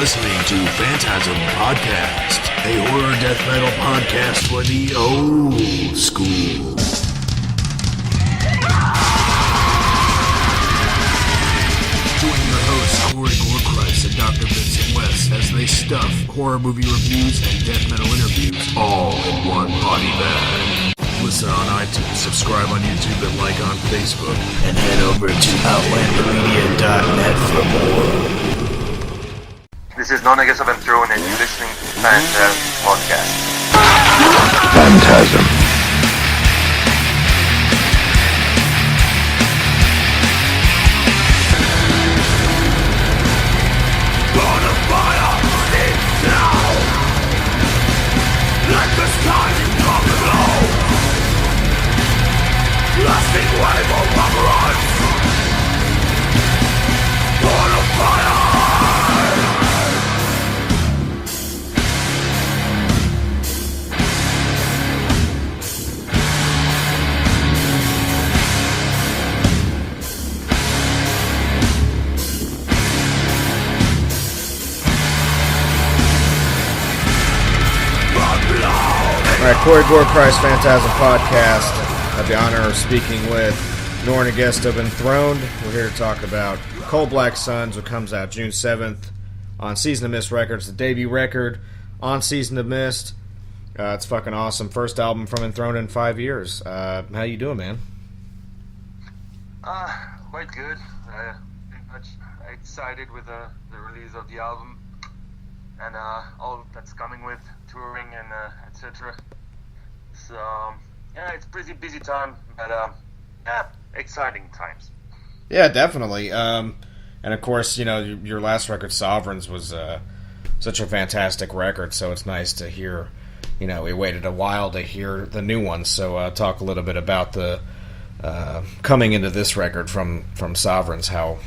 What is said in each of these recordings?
listening to Phantasm Podcast, a horror death metal podcast for the old school. Join your hosts, Corey Gorechrist and Dr. Vincent West, as they stuff horror movie reviews and death metal interviews all in one body bag. Listen on iTunes, subscribe on YouTube, and like on Facebook. And head over to outlandermedia.net for more. This is Nornagest of Enthroned, and you're listening to FANTASM Podcast. Phantasm. Alright, Corey Gorechrist, Phantasm Podcast. I have the honor of speaking with Nornagest of Enthroned. We're here to talk about Cold Black Suns, which comes out June 7th on Season of Mist Records, the debut record on Season of Mist. It's fucking awesome. First album from Enthroned in 5 years. How you doing, man? Quite good. Pretty much excited with the release of the album and all that's coming with touring and etc. So yeah, it's pretty busy time, but yeah, exciting times. Yeah, definitely. And of course, you know, your last record, Sovereigns, was such a fantastic record. So it's nice to hear. You know, we waited a while to hear the new one. So talk a little bit about the coming into this record from Sovereigns, how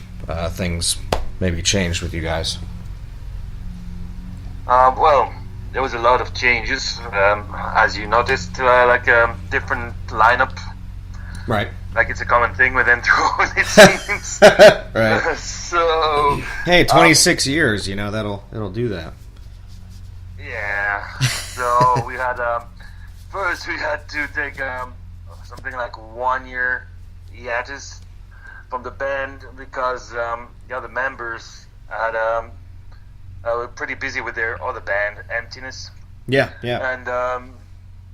things maybe changed with you guys. Well, there was a lot of changes, as you noticed, like a different lineup. Right. Like it's a common thing with Enthroned, it seems. Right. So. Hey, 26 years, you know, it'll do that. Yeah. So we had first we had to take something like 1 year hiatus from the band because the other members had were pretty busy with their other band, Emptiness. Yeah. And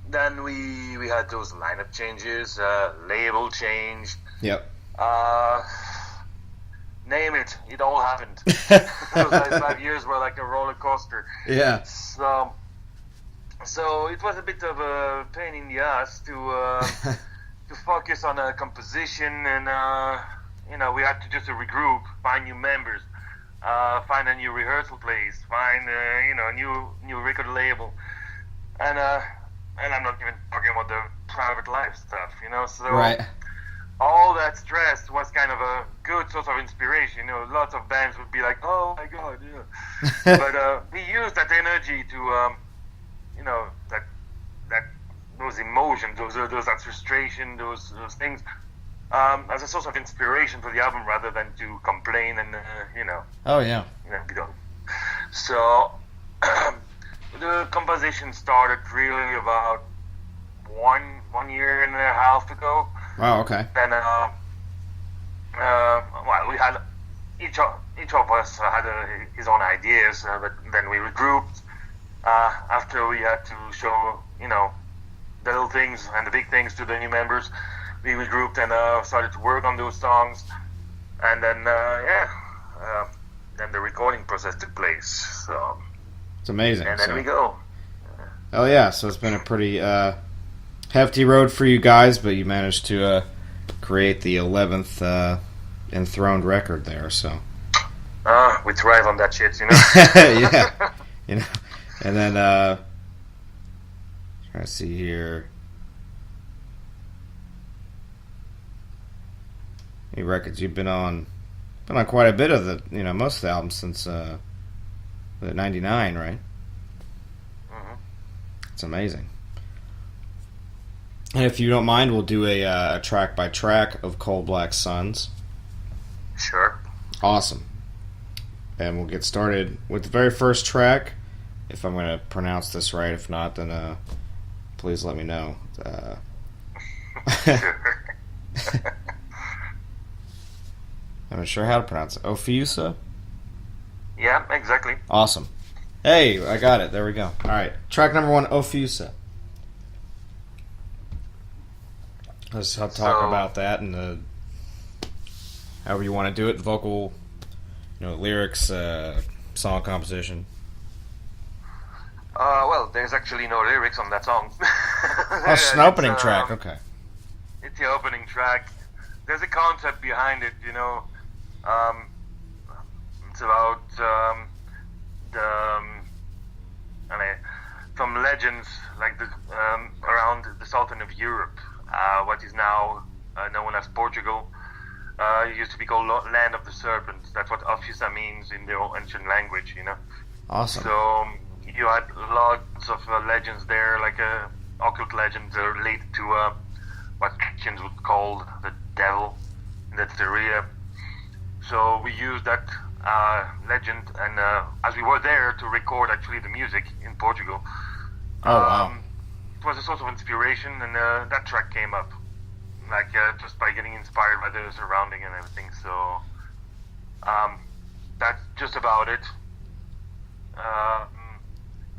then we had those lineup changes, label change. Yep. Name it all happened. Those last 5 years were like a roller coaster. Yeah. So it was a bit of a pain in the ass to focus on a composition, and you know, we had to just regroup, find new members. Find a new rehearsal place, find you know, a new record label, and I'm not even talking about the private life stuff, you know. So right. All that stress was kind of a good source of inspiration. You know, lots of bands would be like, "Oh my God," yeah. But we used that energy to, you know, that those emotions, that frustration, those things. As a source of inspiration for the album rather than to complain and, you know. Oh, yeah. You know. So, the composition started really about one year and a half ago. Wow, okay. Then, well, we had, each of us had his own ideas, but then we regrouped after we had to show, you know, the little things and the big things to the new members. We regrouped and started to work on those songs, and then then the recording process took place. So it's amazing. And then we go. Oh yeah, so it's been a pretty hefty road for you guys, but you managed to create the 11th Enthroned record there. So we thrive on that shit, you know. Yeah, you know, and then trying to see here. Any records you've been on quite a bit of the, you know, most of the albums since 99, right? Mm-hmm. It's amazing. And if you don't mind, we'll do a track by track of Cold Black Suns. Sure. Awesome. and we'll get started with the very first track. If I'm going to pronounce this right, if not, then please let me know. I'm not sure how to pronounce it. Ophiusa? Yeah, exactly. Awesome. Hey, I got it. There we go. All right, track number 1, Ophiusa. Let's talk about that and the however you want to do it. The vocal, lyrics, song composition. Well, there's actually no lyrics on that song. Oh, it's an opening track. Okay. It's the opening track. There's a concept behind it, It's about some legends like around the Sultan of Europe, what is now known as Portugal. It used to be called Land of the Serpent. That's what Ophiusa means in the ancient language, Awesome. So you had lots of legends there, like occult legends related to what Christians would call the devil in that area. So we used that legend, and as we were there to record actually the music in Portugal, Oh, wow. it was a source of inspiration, and that track came up, just by getting inspired by the surrounding and everything. So that's just about it.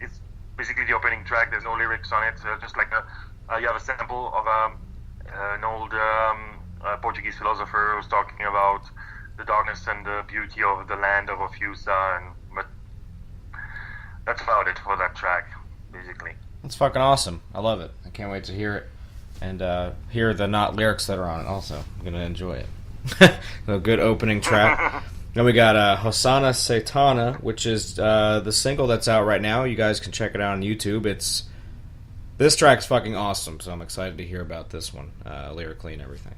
It's basically the opening track. There's no lyrics on it. Just like you have a sample of an old Portuguese philosopher who's talking about the darkness and the beauty of the land of Ophiusa, but that's about it for that track, basically. It's fucking awesome. I love it. I can't wait to hear it and hear the not lyrics that are on it. Also, I'm gonna enjoy it. A good opening track. Then we got Hosanna Satana, which is the single that's out right now. You guys can check it out on YouTube. This track's fucking awesome, so I'm excited to hear about this one, lyrically and everything.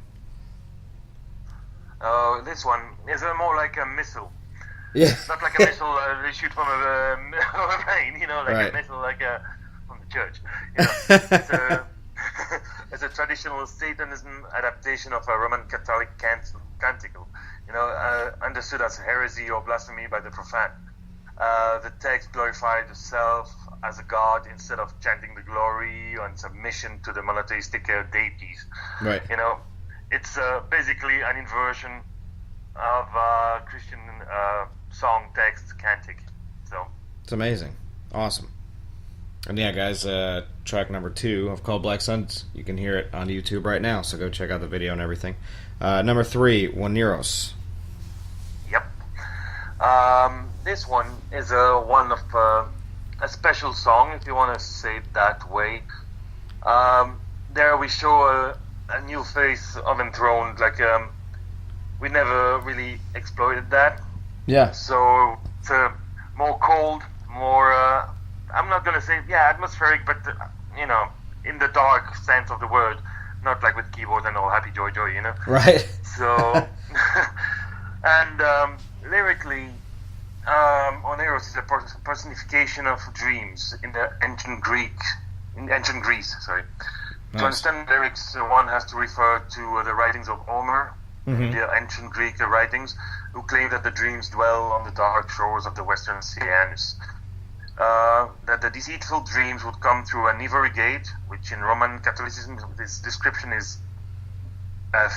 This one is more like a missile. Yeah. It's not like a missile they shoot from a plane, Right. a missile from the church. It's a traditional Satanism adaptation of a Roman Catholic canticle, understood as heresy or blasphemy by the profane. The text glorified the self as a god instead of chanting the glory and submission to the monotheistic deities. Right. It's basically an inversion of Christian song text cantic. So It's amazing. Awesome. And yeah, guys, track number 2 of Cold Black Suns, you can hear it on YouTube right now, so go check out the video and everything. Number 3, Juaneros. Yep. This one is one of a special song, if you want to say it that way. There we show a new face of Enthroned. We never really exploited that. Yeah. So it's more cold, more, I'm not going to say, atmospheric, but, in the dark sense of the word. Not like with keyboards and all happy joy, Right. So, and lyrically, Juaneros is a personification of dreams in the ancient Greece. Sorry. Nice. To understand lyrics, one has to refer to the writings of Homer, the ancient Greek writings, who claim that the dreams dwell on the dark shores of the Western Oceanus. That the deceitful dreams would come through an ivory gate, which in Roman Catholicism, this description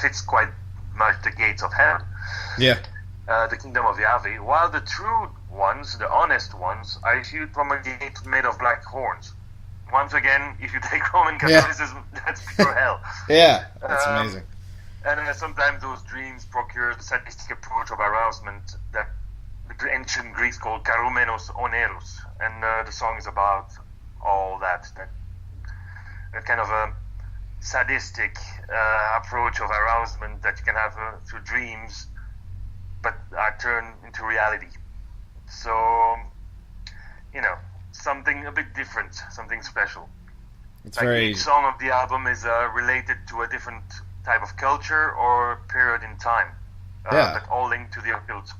fits quite much the gates of heaven. Yeah. The kingdom of Yahweh, while the true ones, the honest ones, are issued from a gate made of black horns. Once again, if you take Roman Catholicism, that's pure hell. Yeah, that's amazing. And sometimes those dreams procure the sadistic approach of arousement that the ancient Greeks called karumenos oneros. And the song is about all that kind of a sadistic approach of arousement that you can have through dreams, but are turned into reality. So, something a bit different, something special. It's very... Each song of the album is related to a different type of culture or period in time, but all linked to the occult.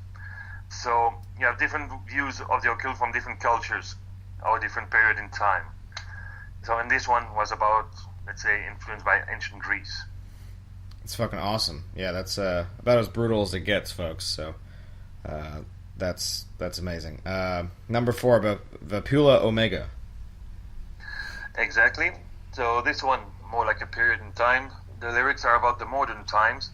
So you have different views of the occult from different cultures or different period in time. So, and this one was about, let's say, influenced by ancient Greece. It's fucking awesome. Yeah, that's about as brutal as it gets, folks. So, That's amazing. Number 4, Vapula Omega. Exactly. So this one, more like a period in time. The lyrics are about the modern times.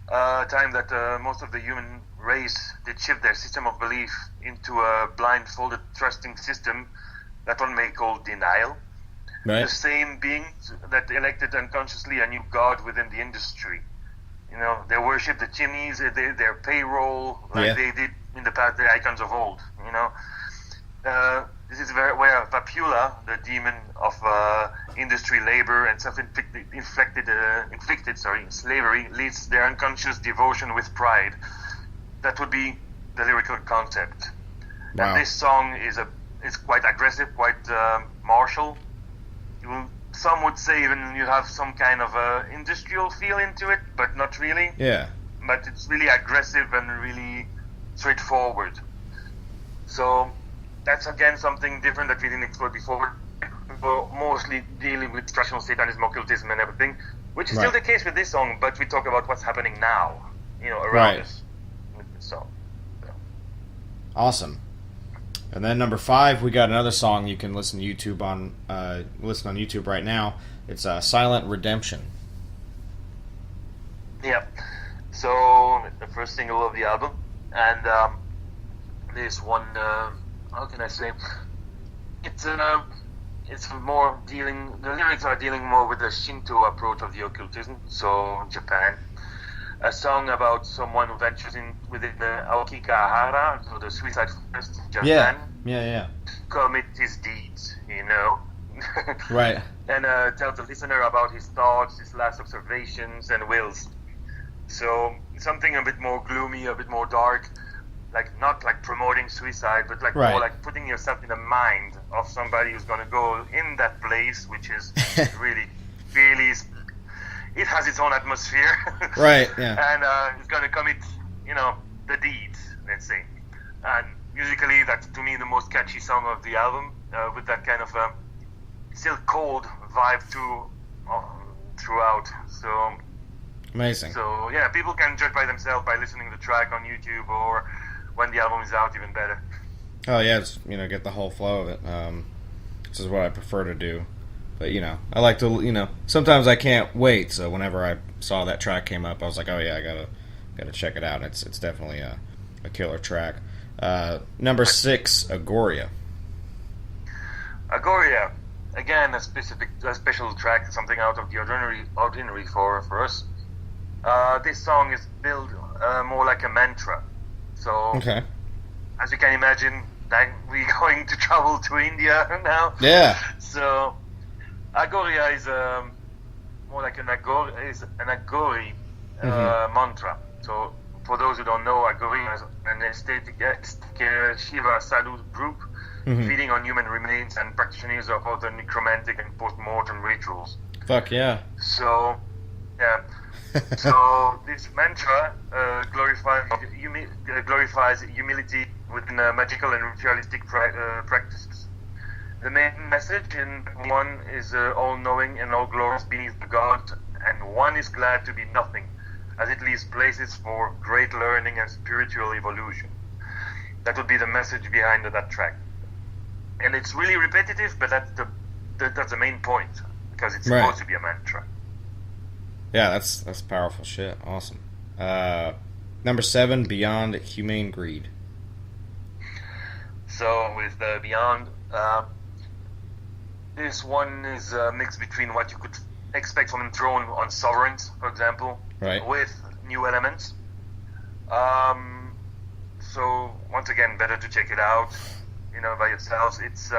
Time that most of the human race did shift their system of belief into a blindfolded trusting system that one may call denial. Right. The same beings that elected unconsciously a new god within the industry. You know, they worship the chimneys, their payroll, like they did in the past, the icons of old. You know, this is where Vapula, the demon of industry labor and inflicted slavery, leads their unconscious devotion with pride. That would be the lyrical concept. Wow. And this song is quite aggressive, quite martial. Some would say even you have some kind of industrial feel into it, but not really. Yeah. But it's really aggressive and really straightforward. So that's again something different that we didn't explore before. We're mostly dealing with traditional Satanism, occultism, and everything, which is still the case with this song. But we talk about what's happening now, around us with this song. So. Awesome. And then number 5, we got another song you can listen to YouTube on YouTube right now. It's Silent Redemption. Yeah. So the first single of the album, and this one, how can I say? It's more dealing. The lyrics are dealing more with the Shinto approach of the occultism. So Japan. A song about someone who ventures in within the Aokigahara, so the suicide forest in Japan. Yeah. Commit his deeds, Right. And tells the listener about his thoughts, his last observations, and wills. So something a bit more gloomy, a bit more dark, like not like promoting suicide, but like more like putting yourself in the mind of somebody who's going to go in that place, which is really, really. It has its own atmosphere. Right, yeah. And it's going to commit, the deeds, let's say. And musically, that's, to me, the most catchy song of the album, with that kind of still cold vibe throughout. So amazing. So, yeah, people can judge by themselves by listening to the track on YouTube or when the album is out, even better. Oh, yeah, it's, get the whole flow of it. This is what I prefer to do. But, I like to, sometimes I can't wait. So whenever I saw that track came up, I was like, oh, yeah, I gotta check it out. It's definitely a killer track. Number 6, Agoria. Agoria, again, a special track, something out of the ordinary for us. This song is built more like a mantra. So, okay. As you can imagine, we're going to travel to India now. Yeah. So, Agoria is more like an Agori mantra. So, for those who don't know, Agoria is an aesthetic Shiva Sadhu group feeding on human remains and practitioners of other necromantic and post-mortem rituals. Fuck yeah. So, yeah. So this mantra glorifies humility within magical and ritualistic practices. The main message in one is all-knowing and all glorious beneath the God, and one is glad to be nothing, as it leaves places for great learning and spiritual evolution. That would be the message behind that track. And it's really repetitive, but that's the main point, because it's supposed to be a mantra. Yeah, that's powerful shit. Awesome. Number 7, Beyond Humane Greed. So with Beyond, this one is a mix between what you could expect from Enthroned on Sovereigns, for example, with new elements. So once again, better to check it out, by yourselves. It's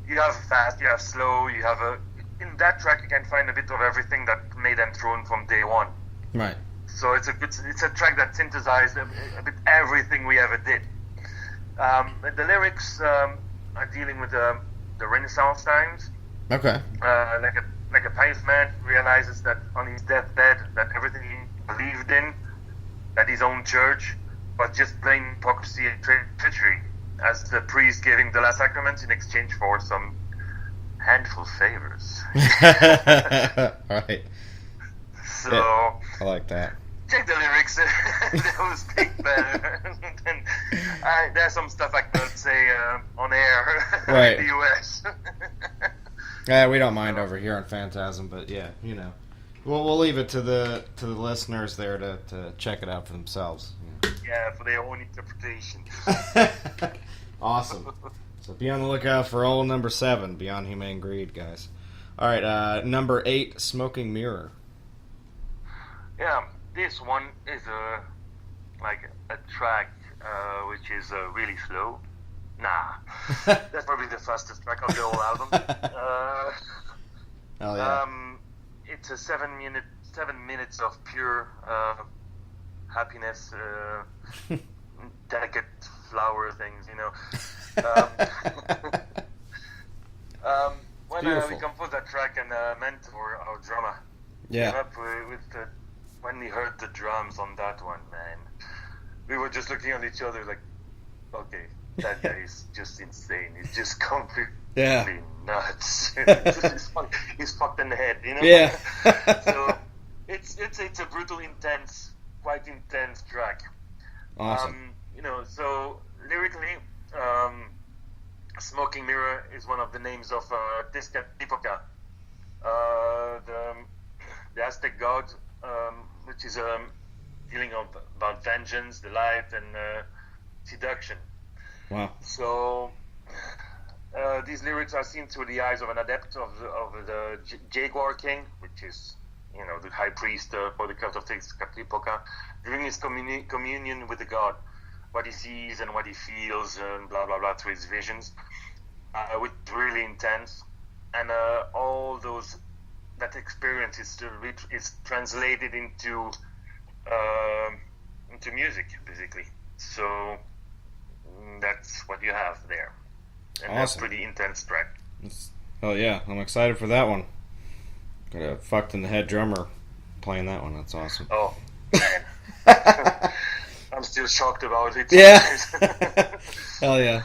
you have fast, you have slow, you have in that track you can find a bit of everything that made Enthroned from day one. Right. So it's a track that synthesized a bit everything we ever did. The lyrics are dealing with the Renaissance times. Okay. Like a pious man realizes that on his deathbed that everything he believed in, that his own church, was just plain hypocrisy and treachery, as the priest gave him the last sacraments in exchange for some handful favors. Right. So yeah, I like that. check the lyrics. They will speak better. And there's some stuff I cannot say on air Right. in the US. Yeah, we don't mind over here on Phantasm, but yeah, you know, we'll leave it to the listeners there to check it out for themselves. Yeah, for their own interpretation. Awesome. So be on the lookout for old number 7, Beyond Humane Greed, guys. All right, number 8, Smoking Mirror. Yeah, this one is like a track which is really slow. Nah, that's probably the fastest track of the whole album. Hell yeah. It's a 7 minutes of pure happiness, delicate flower things, you know. When we composed that track, and Mentor, our drummer, came up with when we heard the drums on that one, man, we were just looking at each other like, okay, that guy is just insane. He's just completely nuts. He's fucked in the head, you know? Yeah. So it's a brutal, quite intense track. Awesome. You know, so lyrically, Smoking Mirror is one of the names of Tezcatlipoca, the Aztec god, which is dealing about vengeance, delight, and seduction. Wow. So these lyrics are seen through the eyes of an adept of the Jaguar King, which is, you know, the high priest for the cult of Tezcatlipoca, during his communion with the god, what he sees and what he feels, and blah blah blah, through his visions, which is really intense, and all that experience is translated into music, basically. So that's what you have there, and awesome. That's pretty intense track. Oh yeah, I'm excited for that one. Got a fucked in the head drummer playing that one. That's awesome. Oh man. I'm still shocked about it. Yeah. Hell yeah.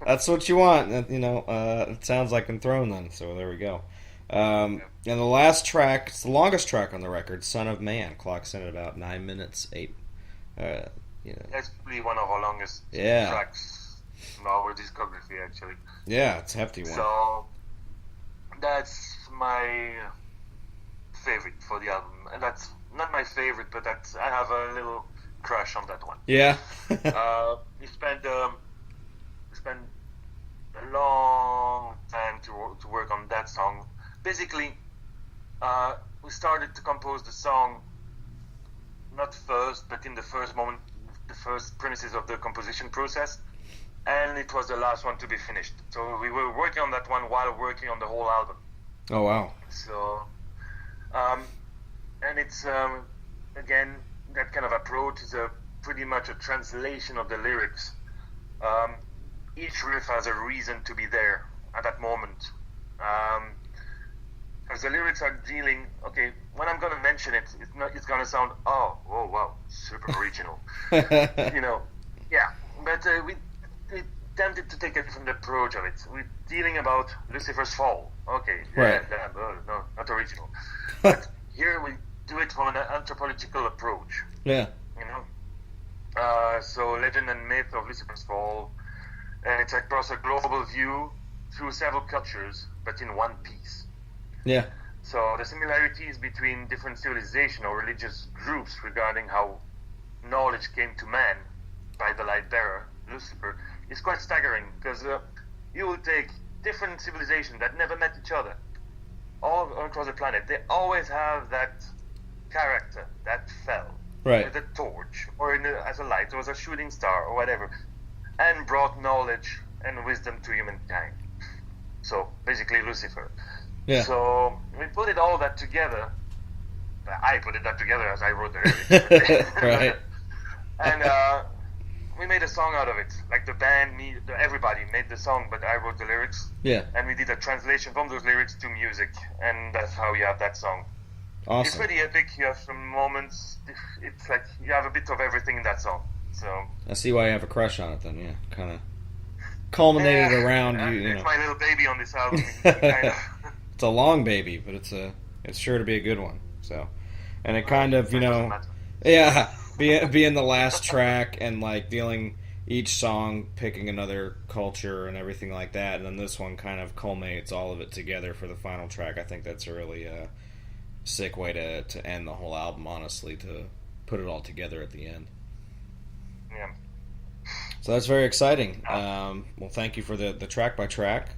That's what you want. You know, it sounds like Enthroned then, so there we go. And the last track, it's the longest track on the record, Son of Man, clocks in at about 9 minutes 8. You know. That's probably one of our longest tracks in our discography, actually. Yeah, it's a hefty one. So that's my favorite for the album. And that's not my favorite, but I have a little crush on that one. Yeah. We spent a long time to work on that song. Basically, we started to compose the song not first, but in the first moment, the first premises of the composition process, and it was the last one to be finished. So we were working on that one while working on the whole album. Oh wow. So, and it's again, that kind of approach is pretty much a translation of the lyrics. Each riff has a reason to be there at that moment. Because the lyrics are dealing, okay, when I'm going to mention it, it's going to sound, oh wow, super original. You know, yeah. But we tempted to take a different approach of it. We're dealing about Lucifer's fall. Okay, right. No, not original. But here we do it from an anthropological approach. Yeah. You know? So legend and myth of Lucifer's fall, and it's across a global view through several cultures, but in one piece. Yeah. So the similarities between different civilization or religious groups regarding how knowledge came to man by the light bearer, Lucifer, is quite staggering, because you will take different civilizations that never met each other all across the planet. They always have that character that fell with a torch or as a light or as a shooting star or whatever, and brought knowledge and wisdom to humankind. So basically Lucifer. Yeah. So we put it all that together. I put that together as I wrote the lyrics. Right. And we made a song out of it. Like the band, everybody made the song, but I wrote the lyrics. Yeah. And we did a translation from those lyrics to music, and that's how you have that song. Awesome. It's pretty epic. You have some moments. It's like you have a bit of everything in that song. So I see why you have a crush on it then. Yeah, kind of culminated around you. It's my little baby on this album. Kind of. It's a long baby, but it's sure to be a good one. So, and it kind of, you know, Yeah, being the last track and like dealing each song picking another culture and everything like that, and then this one kind of culminates all of it together for the final track. I think that's a really sick way to end the whole album, honestly, to put it all together at the end. Yeah. So that's very exciting. Well, thank you for the track by track.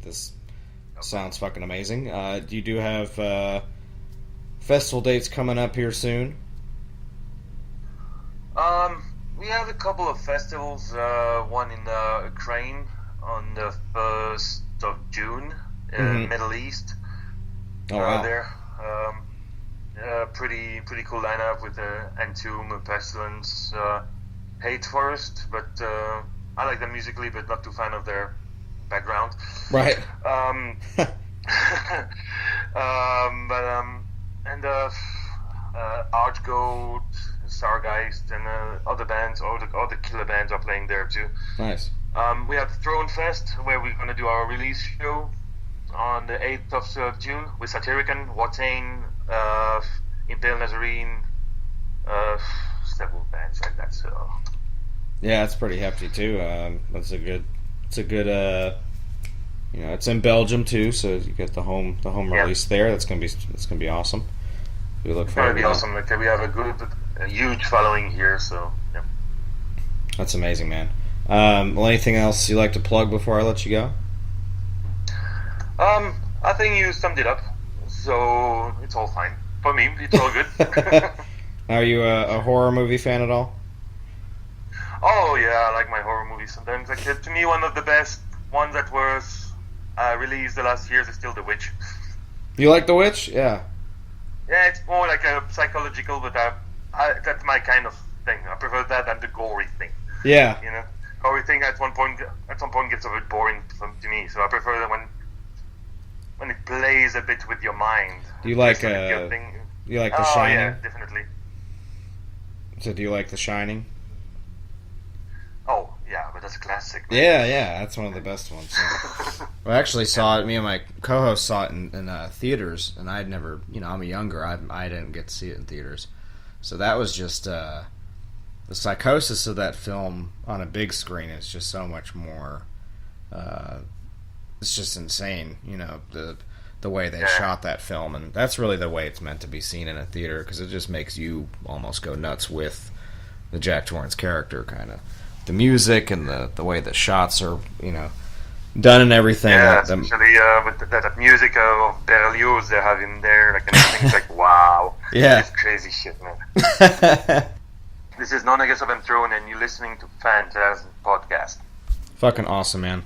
This sounds fucking amazing. You do have festival dates coming up here soon? We have a couple of festivals. One in Ukraine on the 1st of June, Middle East. Oh, wow. There. Pretty cool lineup with Enthroned, Pestilence, Hate Forest, but I like them musically, but not too fan of their background. Right. Archgoat, Stargeist, and other bands, all the killer bands are playing there too. Nice. We have Throne Fest, where we're going to do our release show on the 8th of June with Satyricon, Watain, Impale Nazarene, several bands like that. So yeah, it's pretty hefty too. It's a good. It's in Belgium too, so you get the home release there. That's gonna be awesome. We look forward. It's gonna be awesome. Like, we have a huge following here, so yeah. That's amazing, man. Well, anything else you'd like to plug before I let you go? I think you summed it up, so it's all fine for me. It's all good. Are you a horror movie fan at all? Oh yeah, I like my horror movies sometimes. Like, to me, one of the best ones that was released the last years is still The Witch. You like The Witch? Yeah. Yeah, it's more like a psychological, but that's my kind of thing. I prefer that than the gory thing. Yeah. You know, gory thing at some point gets a bit boring to me. So I prefer that when it plays a bit with your mind. Do you like The Shining? Yeah, definitely. So do you like The Shining? Oh yeah, but that's a classic. Man. Yeah, that's one of the best ones. Yeah. Well, I actually saw it. Me and my co-host saw it in theaters, and I'd never, I'm younger. I didn't get to see it in theaters, so that was just the psychosis of that film on a big screen is just so much more. It's just insane, the way they shot that film, and that's really the way it's meant to be seen in a theater, because it just makes you almost go nuts with the Jack Torrance character, kind of. The music and the way the shots are, done and everything. Yeah, especially with that music of Berlioz they have in there, like, and everything's like, wow. Yeah. It's crazy shit, man. This is Nornagest of Enthroned, and you're listening to FANTASM podcast. Fucking awesome, man.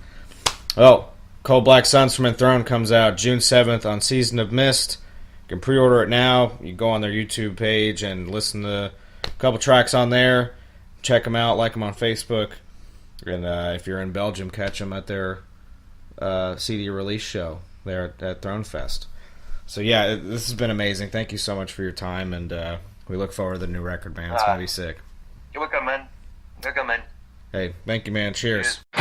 Oh, Cold Black Suns from Enthroned comes out June 7th on Season of Mist. You can pre-order it now. You go on their YouTube page and listen to a couple tracks on there. Check them out, like them on Facebook, and if you're in Belgium, catch them at their CD release show there at Throne Fest. So yeah, this has been amazing. Thank you so much for your time, and we look forward to the new record, man. It's gonna be sick. You're welcome, man. Welcome, man. Hey, thank you, man. Cheers. Cheers.